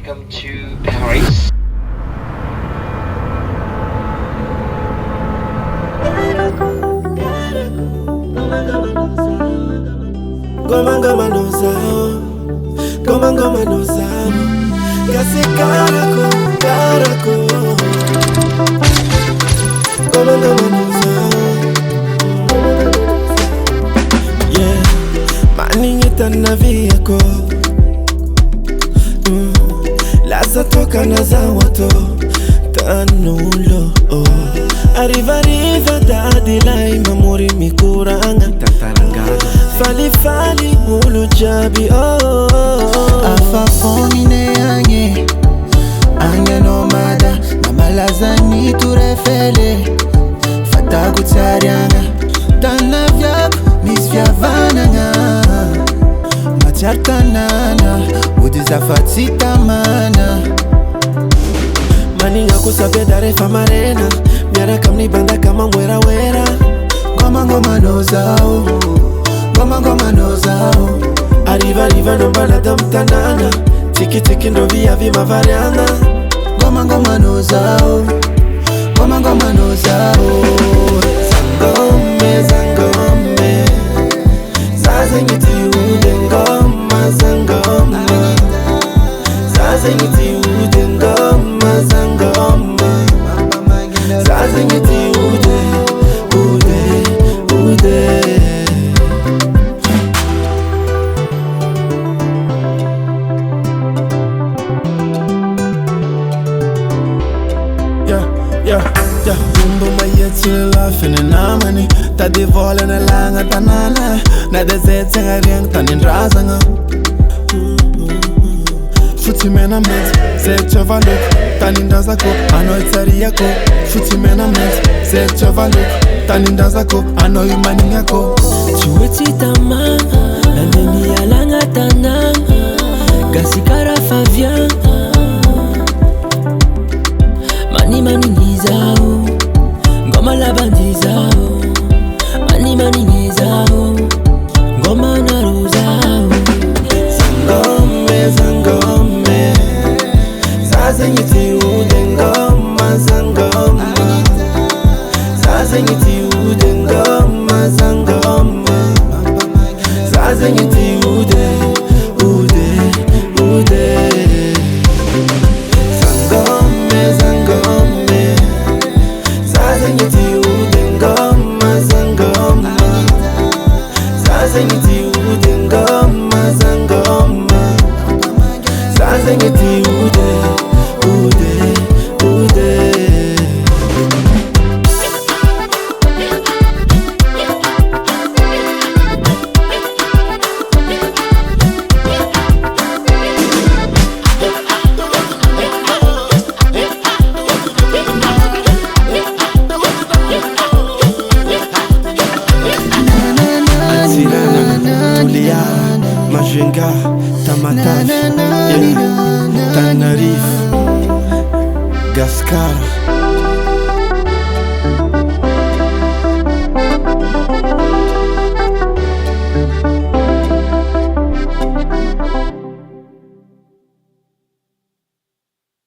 welcome to Paris. Goma goma no zao, goma goma no zao, kasi karako, karako. Goma goma no zao, yeah. Maningita na viyako, laza toka na za watu tanulo. Arriva arriva dadi lai mamuri mikuranga Fali fali mulu jabi Afa fomine ange Ange nomada Mamalazani turefele Fata kutsarianga Tana vyako misvya vananga Machartanana Udiza fatsita mana Maninga kusabe dare famarena Miara kamni banda kama mwera wera Goma goma no zao Goma goma no zao Arriva arriva no bala dam tanana Tiki tiki no via vi mavariana Goma goma no zao Goma goma no zao Zangome zangome Zazengiti ude ngoma zangoma Zazengiti ude ngoma zangoma Zazengiti ude Yeah, Bumbo ma yetsi laughing and amani Ta di vola na langa tanana Na dezet nga riang tanin razanga Futi mena met, zet chova look Tanin dazako, ano itzari yako Futi mena met, zet chova look Tanin dazako, ano imani yako Chueti tama, nandeni alanga tanang Gasikara Fabian Mani mani nizao Ngoma la bandizao Mani mani nizao Ngoma na ruzao Zangome zangome Zazengiti ude ngoma zangoma Zazengiti ude ngoma zangoma Zazengiti ude Zangome zangome Zazengiti ude ngoma zangoma Zazengiti ude ngoma zangoma Zazengiti ude Atirana, Tulia, Majenga, Tamataf, yeah.